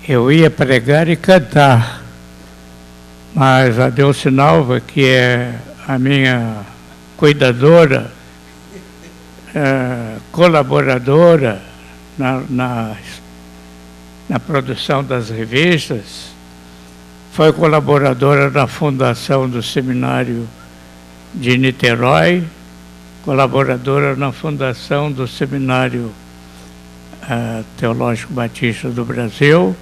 eu ia pregar e cantar, mas a Delcinalva, que é a minha cuidadora, colaboradora na produção das revistas, foi colaboradora na fundação do Seminário de Niterói, colaboradora na fundação do Seminário Teológico Batista do Brasil,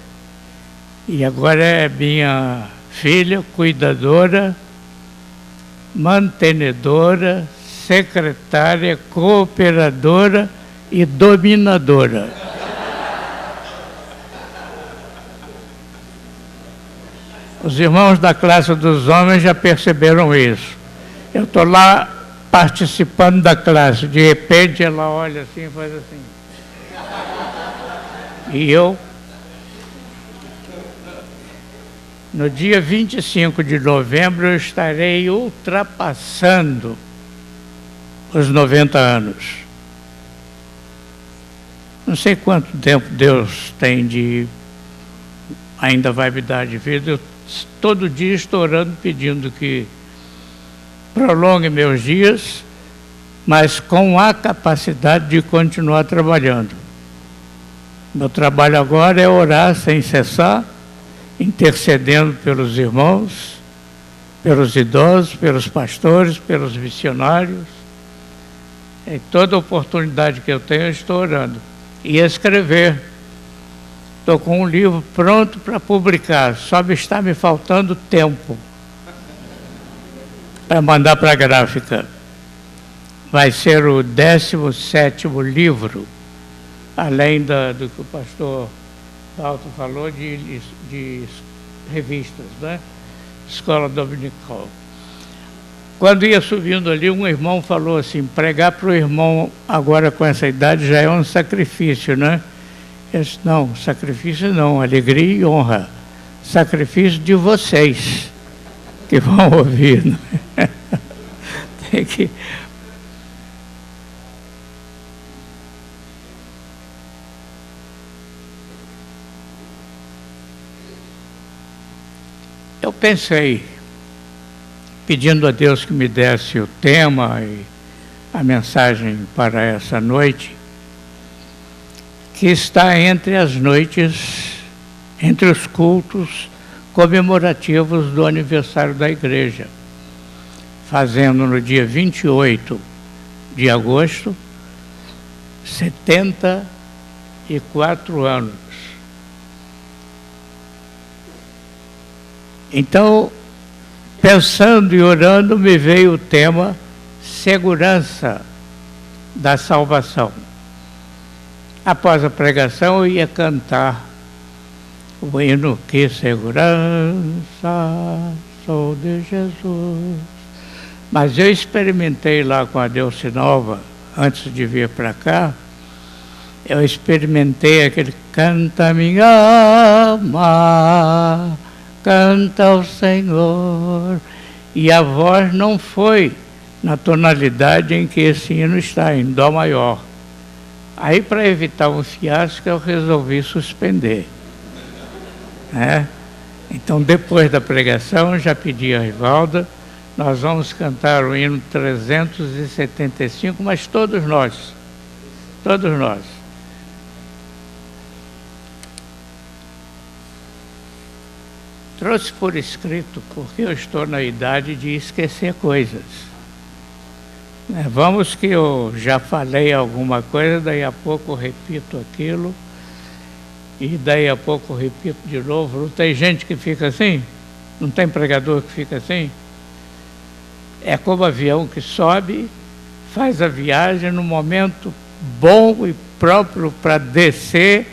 e agora é minha filha, cuidadora, mantenedora, secretária, cooperadora e dominadora. Os irmãos da classe dos homens já perceberam isso. Eu estou lá participando da classe, de repente ela olha assim e faz assim. E eu, no dia 25 de novembro, eu estarei ultrapassando os 90 anos. Não sei quanto tempo Deus tem ainda vai me dar de vida. Eu todo dia estou orando, pedindo que prolongue meus dias, mas com a capacidade de continuar trabalhando. Meu trabalho agora é orar sem cessar, intercedendo pelos irmãos, pelos idosos, pelos pastores, pelos missionários. Em toda oportunidade que eu tenho, eu estou orando. E escrever. Estou com um livro pronto para publicar, só está me faltando tempo para mandar para a gráfica. Vai ser o 17º livro, além do que o pastor Dalton falou, de revistas, né? Escola Dominical. Quando ia subindo ali, um irmão falou assim, pregar para o irmão agora com essa idade já é um sacrifício, né? Eu disse, não, sacrifício não, alegria e honra. Sacrifício de vocês que vão ouvir, né? Tem que... Eu pensei, pedindo a Deus que me desse o tema e a mensagem para essa noite, que está entre as noites, entre os cultos comemorativos do aniversário da igreja, fazendo no dia 28 de agosto, 74 anos. Então, pensando e orando, me veio o tema segurança da salvação. Após a pregação, eu ia cantar o hino Que Segurança Sou de Jesus. Mas eu experimentei lá com a Delcinalva, antes de vir para cá, eu experimentei aquele canta minha alma, canta ao Senhor. E a voz não foi na tonalidade em que esse hino está, em Dó maior. Aí, para evitar um fiasco, eu resolvi suspender. Então, depois da pregação, já pedi a Rivalda, nós vamos cantar o hino 375, mas todos nós. Trouxe por escrito, porque eu estou na idade de esquecer coisas. Vamos que eu já falei alguma coisa, daí a pouco eu repito aquilo, e daí a pouco eu repito de novo. Não tem gente que fica assim? Não tem pregador que fica assim? É como avião que sobe, faz a viagem no momento bom e próprio para descer,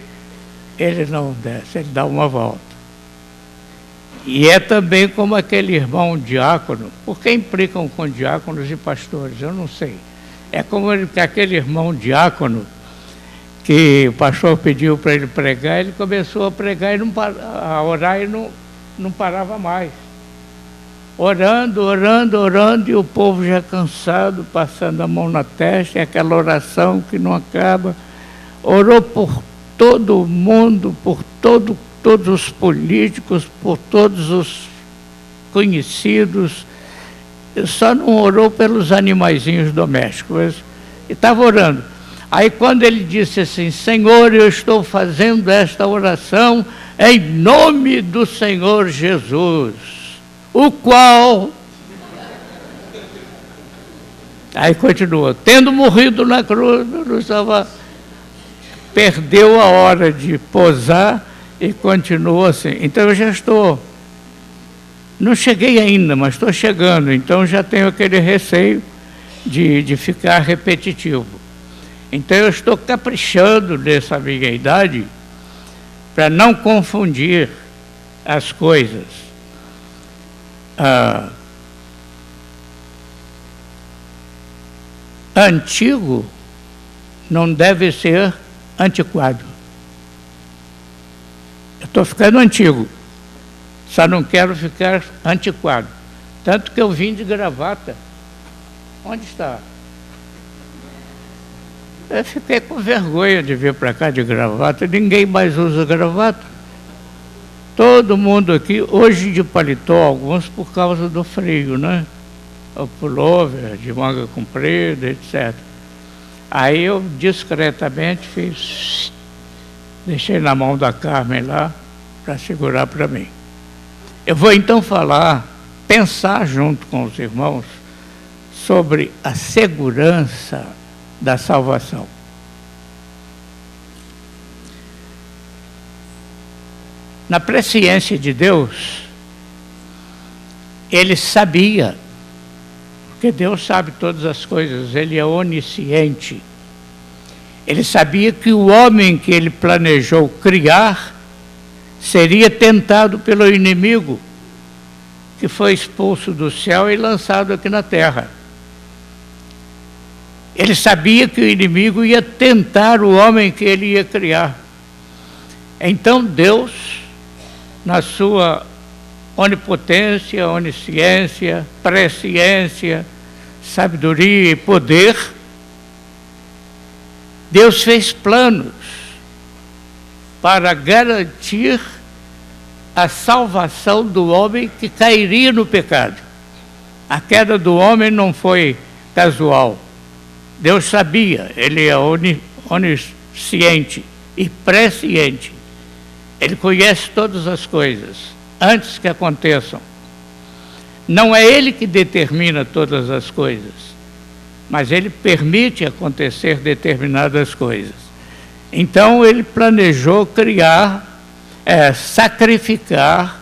ele não desce, ele dá uma volta. E é também como aquele irmão diácono, por que implicam com diáconos e pastores? Eu não sei. É como aquele irmão diácono que o pastor pediu para ele pregar, ele começou a pregar e a orar e não parava mais. Orando, e o povo já cansado, passando a mão na testa, e aquela oração que não acaba. Orou por todo mundo, por todo todos os políticos, por todos os conhecidos, só não orou pelos animaizinhos domésticos, mas estava orando. Aí quando ele disse assim: Senhor, eu estou fazendo esta oração em nome do Senhor Jesus, o qual... Aí continua: tendo morrido na cruz, perdeu a hora de posar e continuou assim. Então eu já estou... Não cheguei ainda, mas estou chegando, então já tenho aquele receio de ficar repetitivo. Então eu estou caprichando nessa minha idade para não confundir as coisas. Antigo não deve ser antiquado. Eu estou ficando antigo, só não quero ficar antiquado. Tanto que eu vim de gravata. Onde está? Eu fiquei com vergonha de vir para cá de gravata. Ninguém mais usa gravata. Todo mundo aqui, hoje de paletó, alguns por causa do frio, né? O pullover, de manga comprida, etc. Aí eu discretamente fiz, deixei na mão da Carmen lá, para segurar para mim. Eu vou então pensar junto com os irmãos sobre a segurança da salvação. Na presciência de Deus, ele sabia, porque Deus sabe todas as coisas, ele é onisciente. Ele sabia que o homem que ele planejou criar seria tentado pelo inimigo, que foi expulso do céu e lançado aqui na terra. Ele sabia que o inimigo ia tentar o homem que ele ia criar. Então Deus, na sua onipotência, onisciência, presciência, sabedoria e poder, Deus fez planos para garantir a salvação do homem que cairia no pecado. A queda do homem não foi casual. Deus sabia, ele é onisciente e presciente. Ele conhece todas as coisas antes que aconteçam. Não é ele que determina todas as coisas, mas ele permite acontecer determinadas coisas. Então ele planejou sacrificar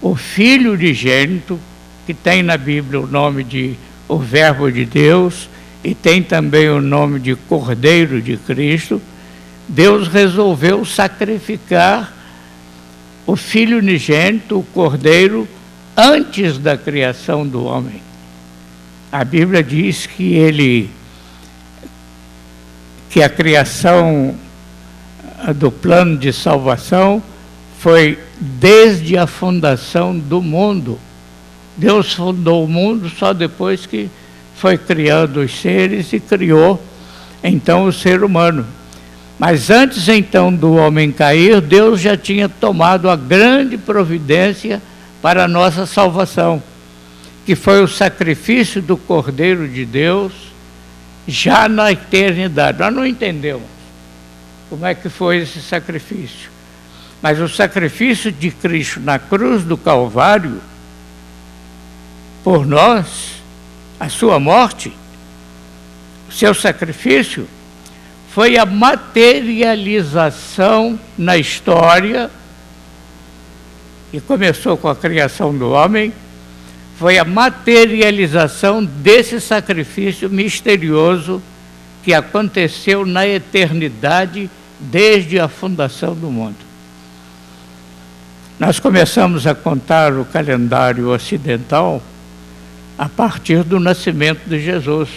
o Filho unigênito, que tem na Bíblia o nome de o Verbo de Deus, e tem também o nome de Cordeiro de Cristo. Deus resolveu sacrificar o Filho unigênito, o Cordeiro, antes da criação do homem. A Bíblia diz que a criação do plano de salvação foi desde a fundação do mundo. Deus fundou o mundo só depois que foi criando os seres e criou então o ser humano. Mas antes então do homem cair, Deus já tinha tomado a grande providência para a nossa salvação, que foi o sacrifício do Cordeiro de Deus já na eternidade. Nós não entendemos como é que foi esse sacrifício, mas o sacrifício de Cristo na cruz do Calvário, por nós, a sua morte, o seu sacrifício, foi a materialização na história, que começou com a criação do homem, foi a materialização desse sacrifício misterioso que aconteceu na eternidade desde a fundação do mundo. Nós começamos a contar o calendário ocidental a partir do nascimento de Jesus.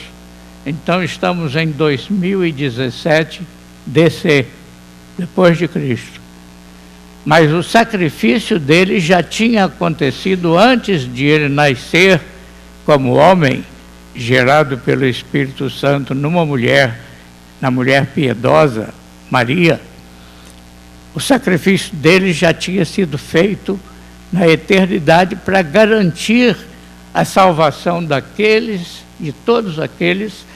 Então estamos em 2017 DC, depois de Cristo. Mas o sacrifício dele já tinha acontecido antes de ele nascer como homem, gerado pelo Espírito Santo numa mulher, na mulher piedosa, Maria. O sacrifício dele já tinha sido feito na eternidade para garantir a salvação daqueles, de todos aqueles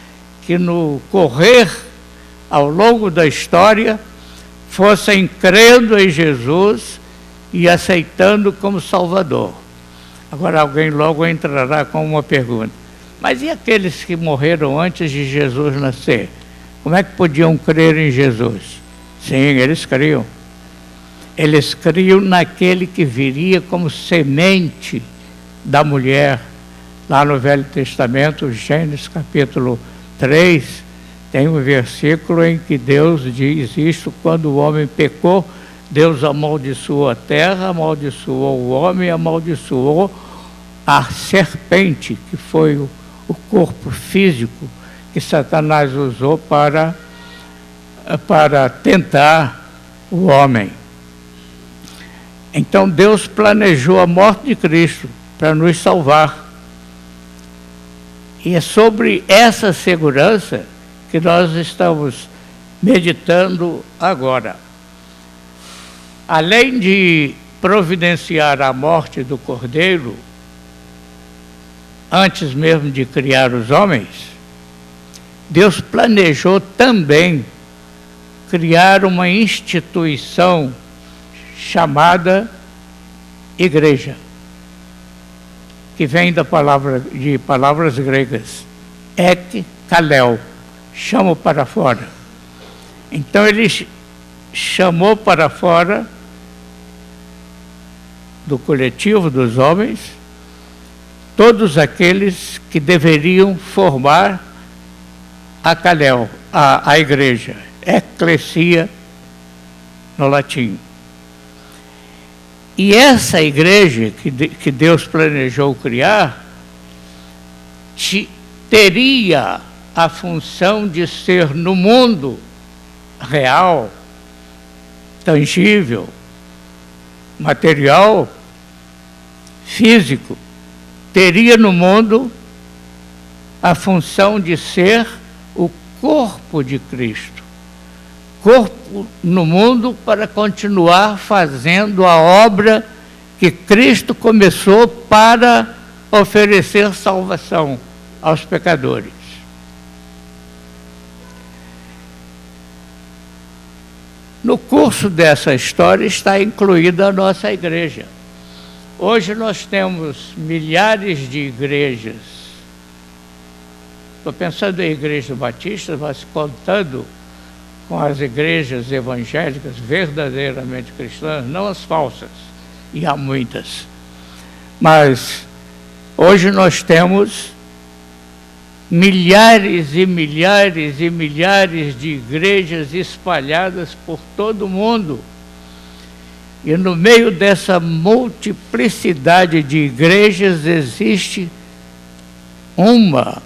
que no correr ao longo da história fossem crendo em Jesus e aceitando como Salvador. Agora alguém logo entrará com uma pergunta: mas e aqueles que morreram antes de Jesus nascer? Como é que podiam crer em Jesus? Sim, eles criam. Eles criam naquele que viria como semente da mulher. Lá no Velho Testamento, Gênesis capítulo 3, tem um versículo em que Deus diz isso: quando o homem pecou, Deus amaldiçoou a terra, amaldiçoou o homem, amaldiçoou a serpente, que foi o corpo físico que Satanás usou para tentar o homem. Então Deus planejou a morte de Cristo para nos salvar. E é sobre essa segurança que nós estamos meditando agora. Além de providenciar a morte do Cordeiro, antes mesmo de criar os homens, Deus planejou também criar uma instituição chamada igreja, que vem de palavras gregas, ek, kalel, chamo para fora. Então ele chamou para fora do coletivo dos homens todos aqueles que deveriam formar a kalel, a igreja, ecclesia no latim. E essa igreja que Deus planejou criar teria a função de ser no mundo real, tangível, material, físico, teria no mundo a função de ser o corpo de Cristo. Corpo no mundo para continuar fazendo a obra que Cristo começou para oferecer salvação aos pecadores. No curso dessa história está incluída a nossa igreja. Hoje nós temos milhares de igrejas. Estou pensando em igrejas batistas, mas contando com as igrejas evangélicas verdadeiramente cristãs, não as falsas, e há muitas. Mas hoje nós temos milhares e milhares e milhares de igrejas espalhadas por todo o mundo. E no meio dessa multiplicidade de igrejas existe uma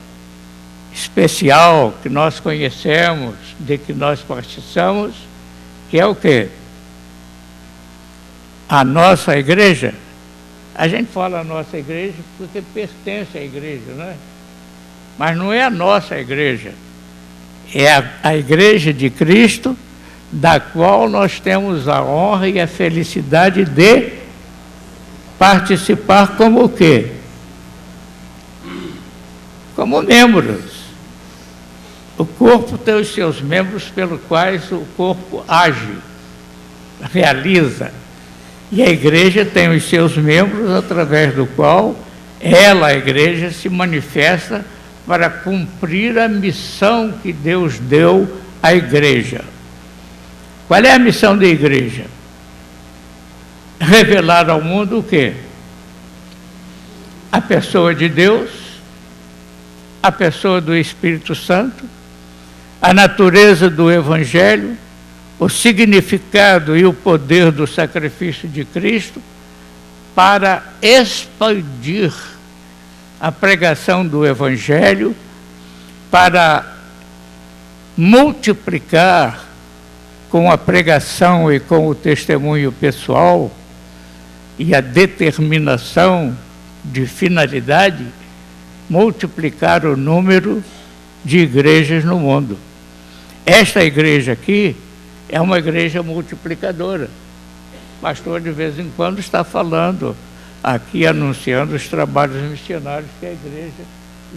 especial que nós conhecemos, de que nós participamos, que é o quê? A nossa igreja. A gente fala a nossa igreja porque pertence à igreja, não é? Mas não é a nossa igreja, é a igreja de Cristo, da qual nós temos a honra e a felicidade de participar como o quê? Como membros. O corpo tem os seus membros pelos quais o corpo age, realiza. E a igreja tem os seus membros através do qual ela, a igreja, se manifesta para cumprir a missão que Deus deu à igreja. Qual é a missão da igreja? Revelar ao mundo o quê? A pessoa de Deus, a pessoa do Espírito Santo, a natureza do Evangelho, o significado e o poder do sacrifício de Cristo, para expandir a pregação do Evangelho, para multiplicar com a pregação e com o testemunho pessoal e a determinação de finalidade, multiplicar o número de igrejas no mundo. Esta igreja aqui é uma igreja multiplicadora. O pastor, de vez em quando, está falando aqui, anunciando os trabalhos missionários que a igreja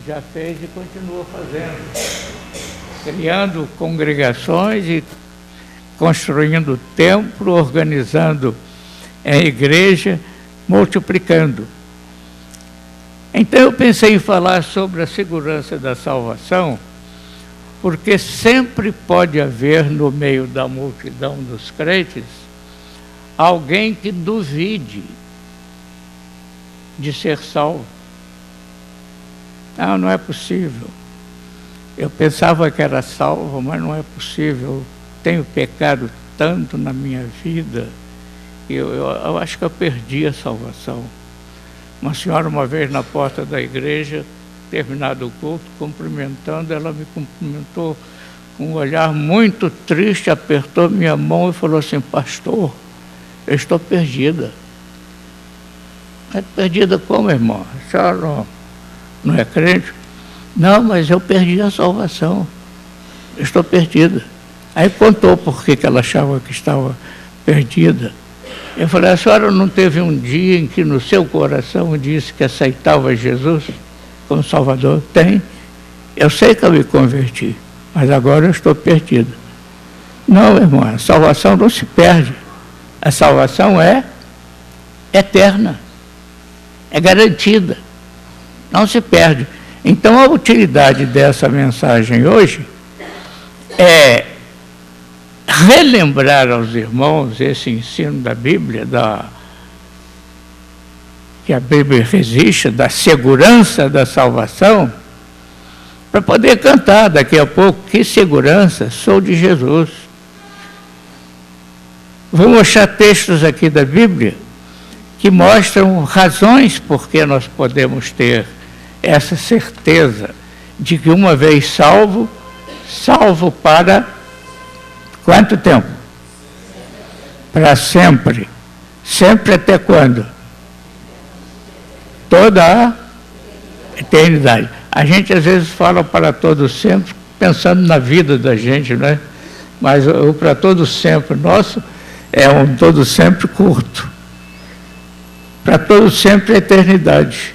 já fez e continua fazendo, criando congregações e construindo templo, organizando a igreja, multiplicando. Então eu pensei em falar sobre a segurança da salvação, porque sempre pode haver no meio da multidão dos crentes alguém que duvide de ser salvo. Não é possível. Eu pensava que era salvo, mas não é possível. Tenho pecado tanto na minha vida, eu acho que eu perdi a salvação. Uma senhora, uma vez na porta da igreja, terminado o culto, cumprimentando, ela me cumprimentou com um olhar muito triste, apertou minha mão e falou assim: pastor, eu estou perdida. É perdida como, irmão? A senhora não é crente? Não, mas eu perdi a salvação. Eu estou perdida. Aí contou por que ela achava que estava perdida. Eu falei: a senhora não teve um dia em que no seu coração disse que aceitava Jesus como Salvador? Tem. Eu sei que eu me converti, mas agora eu estou perdida. Não, irmão, a salvação não se perde. A salvação é eterna, é garantida, não se perde. Então a utilidade dessa mensagem hoje é relembrar aos irmãos esse ensino da Bíblia, que a Bíblia resiste, da segurança da salvação, para poder cantar daqui a pouco: que segurança, sou de Jesus. Vou mostrar textos aqui da Bíblia que mostram razões por que nós podemos ter essa certeza de que uma vez salvo, salvo para quanto tempo? Para sempre. Sempre até quando? Toda a eternidade. A gente às vezes fala para todo sempre, pensando na vida da gente, não é? Mas o para todo sempre nosso é um todo sempre curto. Para todo sempre a eternidade.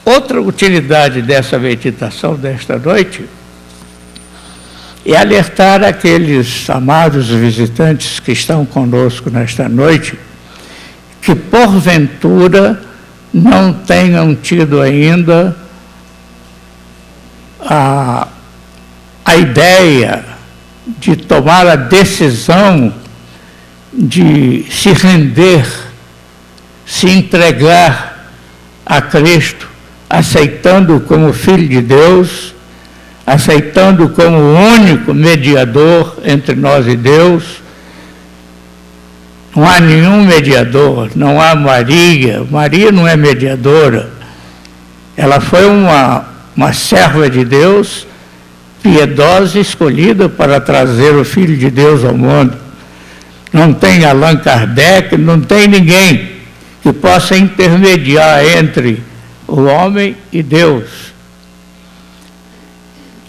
Outra utilidade dessa meditação desta noite é alertar aqueles amados visitantes que estão conosco nesta noite, que porventura não tenham tido ainda a ideia de tomar a decisão de se render, se entregar a Cristo, aceitando-o como Filho de Deus, aceitando-o como o único mediador entre nós e Deus. Não há nenhum mediador, não há Maria. Maria não é mediadora. Ela foi uma serva de Deus, piedosa, escolhida para trazer o Filho de Deus ao mundo. Não tem Allan Kardec, não tem ninguém que possa intermediar entre o homem e Deus.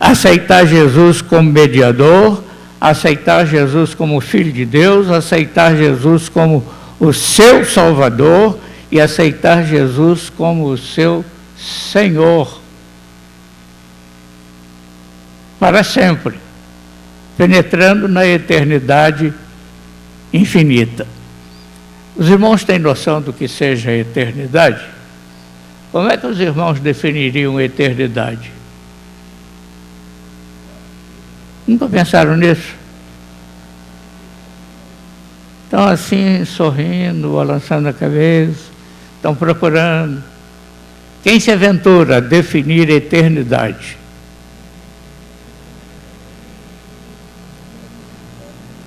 Aceitar Jesus como mediador, aceitar Jesus como Filho de Deus, aceitar Jesus como o seu Salvador e aceitar Jesus como o seu Senhor. Para sempre, penetrando na eternidade infinita. Os irmãos têm noção do que seja a eternidade? Como é que os irmãos definiriam a eternidade? Nunca pensaram nisso? Estão assim, sorrindo, balançando a cabeça, estão procurando. Quem se aventura a definir a eternidade?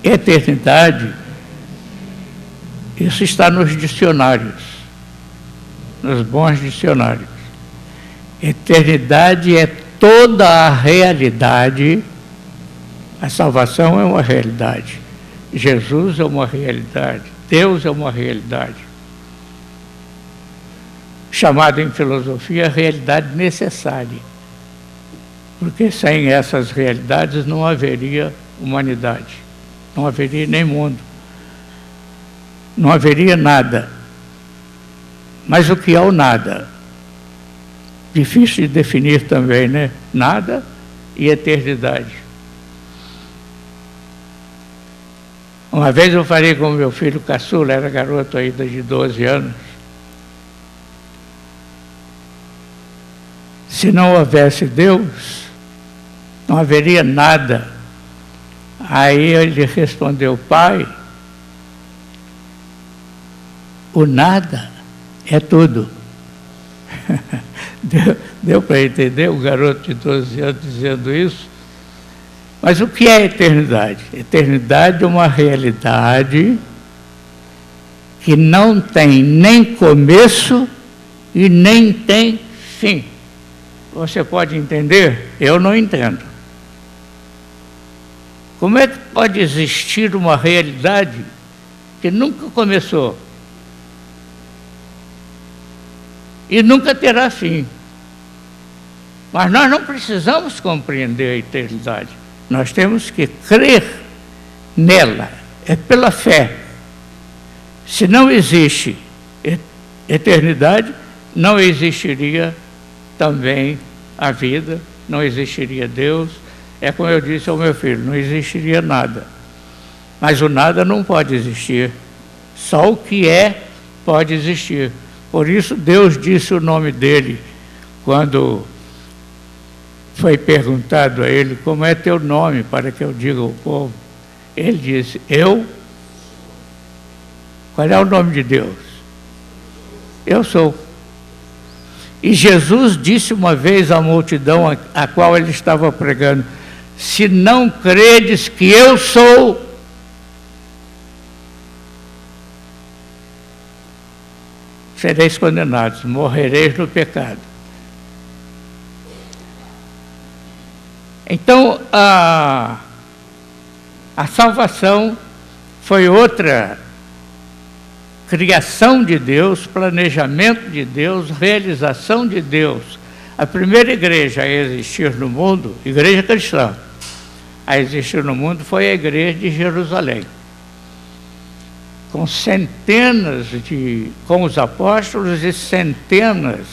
Eternidade, isso está nos dicionários, nos bons dicionários. Eternidade é toda a realidade. A salvação é uma realidade, Jesus é uma realidade, Deus é uma realidade. Chamado em filosofia realidade necessária. Porque sem essas realidades não haveria humanidade, não haveria nem mundo, não haveria nada. Mas o que é o nada? Difícil de definir também, né? Nada e eternidade. Uma vez eu falei com o meu filho caçula, era garoto ainda de 12 anos. Se não houvesse Deus, não haveria nada. Aí ele respondeu: pai, o nada é tudo. Deu para entender o garoto de 12 anos dizendo isso? Mas o que é eternidade? Eternidade é uma realidade que não tem nem começo e nem tem fim. Você pode entender? Eu não entendo. Como é que pode existir uma realidade que nunca começou e nunca terá fim? Mas nós não precisamos compreender a eternidade. Nós temos que crer nela. É pela fé. Se não existe eternidade, não existiria também a vida, não existiria Deus. É como eu disse ao meu filho, não existiria nada. Mas o nada não pode existir. Só o que é pode existir. Por isso Deus disse o nome dele quando foi perguntado a ele: como é teu nome, para que eu diga ao povo? Ele disse: eu. Qual é o nome de Deus? Eu sou. E Jesus disse uma vez à multidão a qual ele estava pregando: se não credes que eu sou, sereis condenados, morrereis no pecado. Então, a salvação foi outra criação de Deus, planejamento de Deus, realização de Deus. A primeira igreja a existir no mundo, igreja cristã, a existir no mundo, foi a igreja de Jerusalém. Com os apóstolos e centenas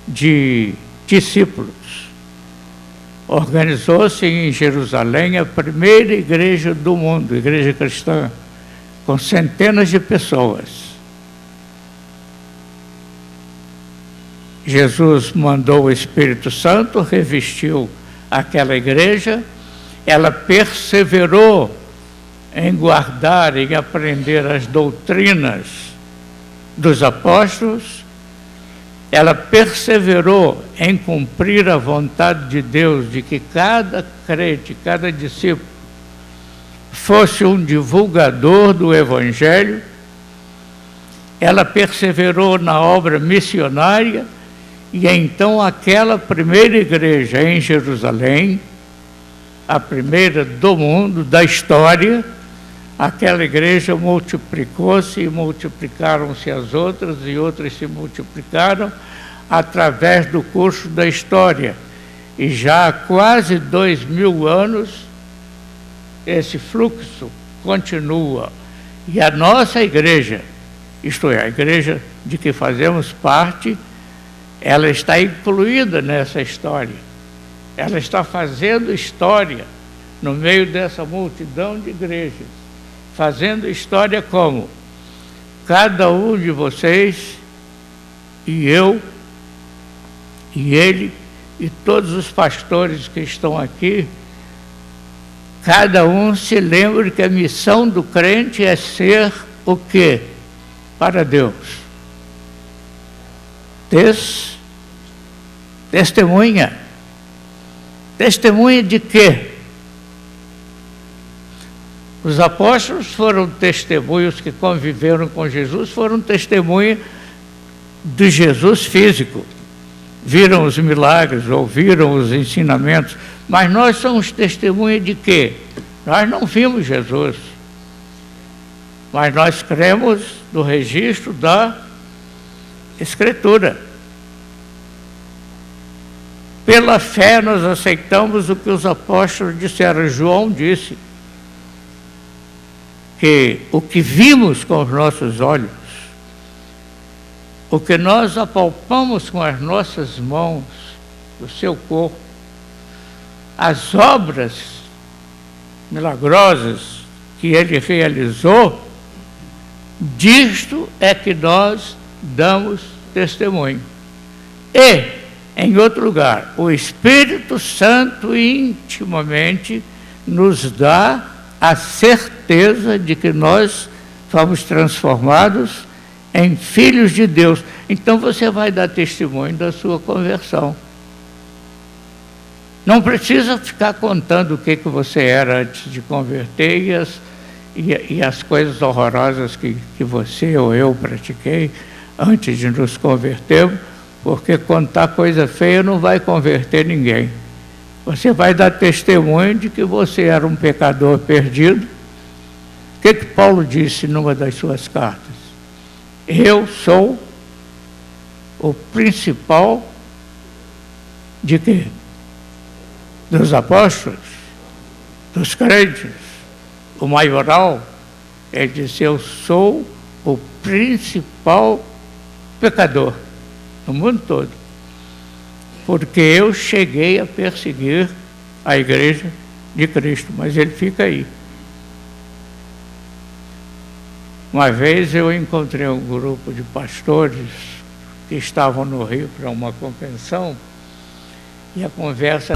de discípulos. Organizou-se em Jerusalém a primeira igreja do mundo, igreja cristã, com centenas de pessoas. Jesus mandou o Espírito Santo, revestiu aquela igreja, ela perseverou em guardar e aprender as doutrinas dos apóstolos, ela perseverou em cumprir a vontade de Deus, de que cada crente, cada discípulo, fosse um divulgador do Evangelho. Ela perseverou na obra missionária, e então aquela primeira igreja em Jerusalém, a primeira do mundo, da história, aquela igreja multiplicou-se e multiplicaram-se as outras, e outras se multiplicaram através do curso da história. E já há quase 2000 anos, esse fluxo continua. E a nossa igreja, isto é, a igreja de que fazemos parte, ela está incluída nessa história. Ela está fazendo história no meio dessa multidão de igrejas. Fazendo história como? Cada um de vocês, e eu, e ele, e todos os pastores que estão aqui, cada um se lembre que a missão do crente é ser o quê? Para Deus. Testemunha. Testemunha de quê? Os apóstolos foram testemunhos que conviveram com Jesus, foram testemunha de Jesus físico. Viram os milagres, ouviram os ensinamentos, mas nós somos testemunha de quê? Nós não vimos Jesus, mas nós cremos no registro da Escritura. Pela fé nós aceitamos o que os apóstolos disseram. João disse que o que vimos com os nossos olhos, o que nós apalpamos com as nossas mãos, o seu corpo, as obras milagrosas que ele realizou, disto é que nós damos testemunho. E, em outro lugar, o Espírito Santo intimamente nos dá a certeza de que nós fomos transformados em filhos de Deus. Então você vai dar testemunho da sua conversão. Não precisa ficar contando o que você era antes de converter e as coisas horrorosas que você ou eu pratiquei antes de nos convertermos, porque contar coisa feia não vai converter ninguém. Você vai dar testemunho de que você era um pecador perdido. O que Paulo disse numa das suas cartas? Eu sou o principal de quê? Dos apóstolos, dos crentes, o maioral. Ele disse, eu sou o principal pecador no mundo todo, porque eu cheguei a perseguir a igreja de Cristo, mas ele fica aí. Uma vez eu encontrei um grupo de pastores que estavam no Rio para uma convenção, e a conversa